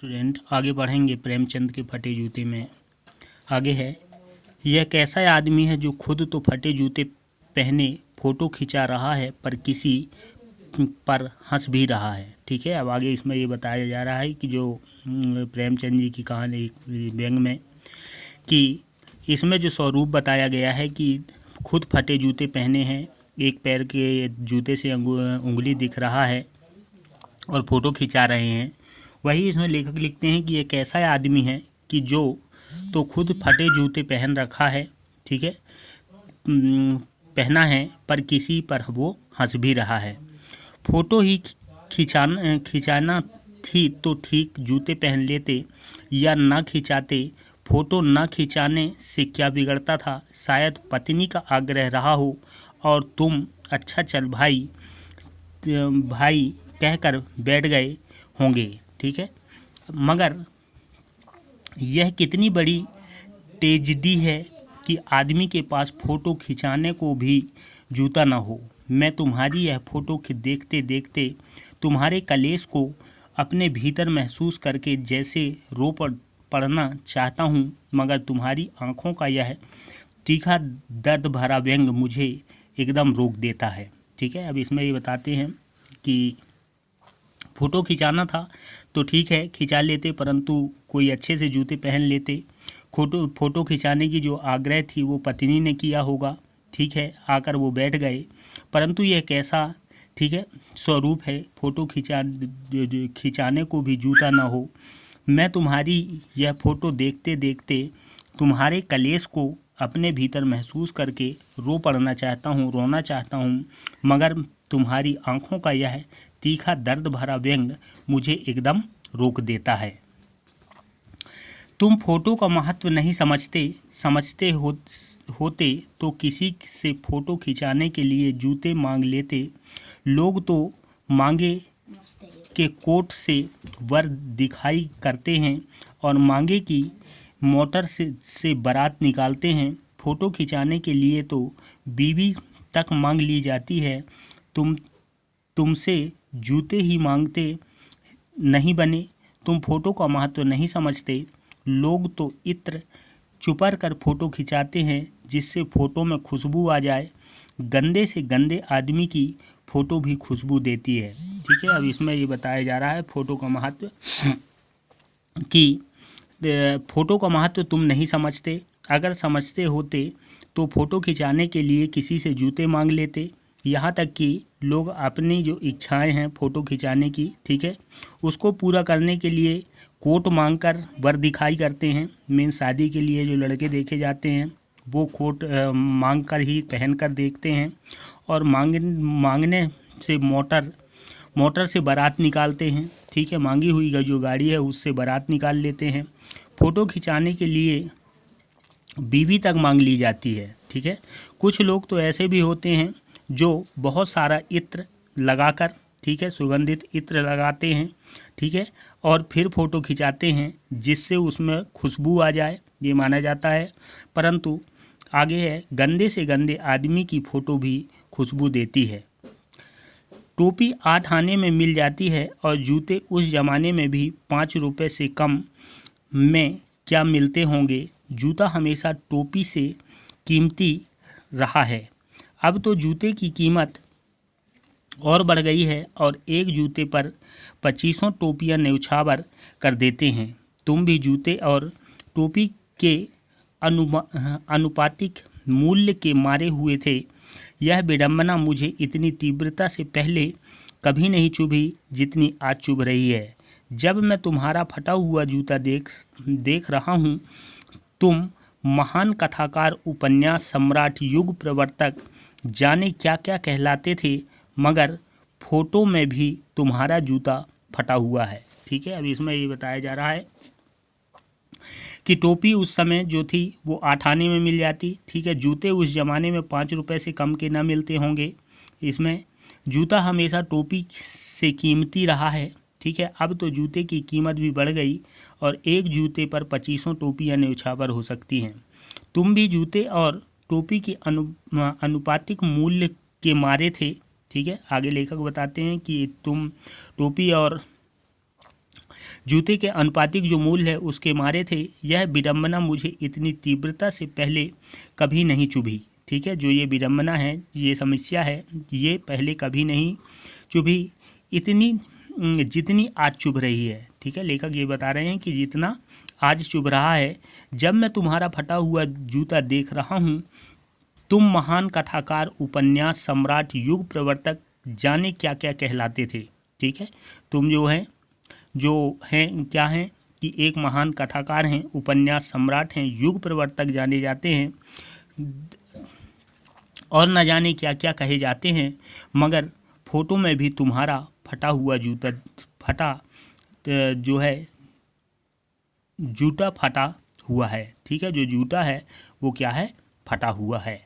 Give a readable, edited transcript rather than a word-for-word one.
Student आगे बढ़ेंगे प्रेमचंद के फटे जूते में। आगे है, यह कैसा आदमी है जो खुद तो फटे जूते पहने फोटो खिंचा रहा है पर किसी पर हंस भी रहा है। ठीक है, अब आगे इसमें ये बताया जा रहा है कि जो प्रेमचंद जी की कहानी व्यंग में कि इसमें जो स्वरूप बताया गया है कि खुद फटे जूते पहने हैं, एक पैर के जूते से उंगली दिख रहा है और फ़ोटो खिंचा रहे हैं। वही इसमें लेखक लिखते हैं कि एक ऐसा आदमी है कि जो तो खुद फटे जूते पहन रखा है, ठीक है, पहना है, पर किसी पर वो हंस भी रहा है। फ़ोटो ही खिंचाना थी तो ठीक जूते पहन लेते या ना खिंचाते। फ़ोटो न खिंचाने से क्या बिगड़ता था? शायद पत्नी का आग्रह रहा हो और तुम अच्छा चल भाई भाई कहकर बैठ गए होंगे। ठीक है, मगर यह कितनी बड़ी ट्रेजेडी है कि आदमी के पास फ़ोटो खिंचाने को भी जूता न हो। मैं तुम्हारी यह फ़ोटो देखते देखते तुम्हारे कलेश को अपने भीतर महसूस करके जैसे रो पड़ना चाहता हूँ, मगर तुम्हारी आँखों का यह तीखा दर्द भरा व्यंग मुझे एकदम रोक देता है। ठीक है, अब इसमें ये बताते हैं कि फ़ोटो खिंचाना था तो ठीक है खिंचा लेते, परंतु कोई अच्छे से जूते पहन लेते। फ़ोटो खिंचाने की जो आग्रह थी वो पत्नी ने किया होगा, ठीक है, आकर वो बैठ गए, परंतु यह कैसा, ठीक है, स्वरूप है, फ़ोटो खिंचाने को भी जूता ना हो। मैं तुम्हारी यह फ़ोटो देखते देखते तुम्हारे कलेश को अपने भीतर महसूस करके रो पड़ना चाहता हूँ, रोना चाहता हूँ, मगर तुम्हारी आँखों का यह तीखा दर्द भरा व्यंग मुझे एकदम रोक देता है। तुम फोटो का महत्व नहीं समझते होते तो किसी से फ़ोटो खिंचाने के लिए जूते मांग लेते। लोग तो मांगे के कोट से वर दिखाई करते हैं और मांगे की मोटर से बारात निकालते हैं। फ़ोटो खिंचाने के लिए तो बीवी तक मांग ली जाती है। तुमसे जूते ही मांगते नहीं बने। तुम फ़ोटो का महत्व नहीं समझते। लोग तो इत्र छुपर कर फ़ोटो खिंचाते हैं जिससे फ़ोटो में खुशबू आ जाए। गंदे से गंदे आदमी की फ़ोटो भी खुशबू देती है। ठीक है, अब इसमें ये बताया जा रहा है फ़ोटो का महत्व कि फ़ोटो का महत्व तुम नहीं समझते। अगर समझते होते तो फ़ोटो खिंचाने के लिए किसी से जूते मांग लेते। यहाँ तक कि लोग अपनी जो इच्छाएं हैं फ़ोटो खिंचाने की, ठीक है, उसको पूरा करने के लिए कोट मांगकर वर दिखाई करते हैं। मीन शादी के लिए जो लड़के देखे जाते हैं वो कोट मांग कर ही पहन कर देखते हैं और मांगने से मोटर से बारात निकालते हैं। ठीक है, मांगी हुई जो गाड़ी है उससे बारात निकाल लेते हैं। फ़ोटो खिंचाने के लिए बीवी तक मांग ली जाती है। ठीक है, कुछ लोग तो ऐसे भी होते हैं जो बहुत सारा इत्र लगाकर, ठीक है, सुगंधित इत्र लगाते हैं, ठीक है, और फिर फ़ोटो खिंचाते हैं जिससे उसमें खुशबू आ जाए, ये माना जाता है। परंतु आगे है, गंदे से गंदे आदमी की फ़ोटो भी खुशबू देती है। टोपी 8 आने में मिल जाती है और जूते उस ज़माने में भी 5 रुपये से कम में क्या मिलते होंगे। जूता हमेशा टोपी से कीमती रहा है। अब तो जूते की कीमत और बढ़ गई है और एक जूते पर 25 टोपियाँ न्यौछावर कर देते हैं। तुम भी जूते और टोपी के अनुपातिक मूल्य के मारे हुए थे। यह विडंबना मुझे इतनी तीव्रता से पहले कभी नहीं चुभी जितनी आज चुभ रही है। जब मैं तुम्हारा फटा हुआ जूता देख रहा हूँ। तुम महान कथाकार, उपन्यास सम्राट, युग प्रवर्तक, जाने क्या क्या कहलाते थे, मगर फ़ोटो में भी तुम्हारा जूता फटा हुआ है। ठीक है, अब इसमें ये बताया जा रहा है कि टोपी उस समय जो थी वो 8 आने में मिल जाती, ठीक है, जूते उस ज़माने में 5 रुपये से कम के ना मिलते होंगे। इसमें जूता हमेशा टोपी से कीमती रहा है। ठीक है, अब तो जूते की कीमत भी बढ़ गई और एक जूते पर 25 टोपियाँ न्यौछावर हो सकती हैं। तुम भी जूते और टोपी के अनुपातिक मूल्य के मारे थे। ठीक है, आगे लेखक बताते हैं कि तुम टोपी और जूते के अनुपातिक जो मूल्य है उसके मारे थे। यह विडंबना मुझे इतनी तीव्रता से पहले कभी नहीं चुभी। ठीक है, जो ये विडंबना है, ये समस्या है, ये पहले कभी नहीं चुभी इतनी जितनी आज चुभ रही है। ठीक है, लेखक ये बता रहे हैं कि जितना आज चुभ रहा है। जब मैं तुम्हारा फटा हुआ जूता देख रहा हूँ। तुम महान कथाकार, उपन्यास सम्राट, युग प्रवर्तक, जाने क्या क्या कहलाते थे। ठीक है, तुम जो हैं क्या हैं कि एक महान कथाकार हैं, उपन्यास सम्राट हैं, युग प्रवर्तक जाने जाते हैं और न जाने क्या क्या कहे जाते हैं, मगर फोटो में भी तुम्हारा फटा हुआ जूता फटा हुआ है। ठीक है, जो जूता है वो क्या है, फटा हुआ है।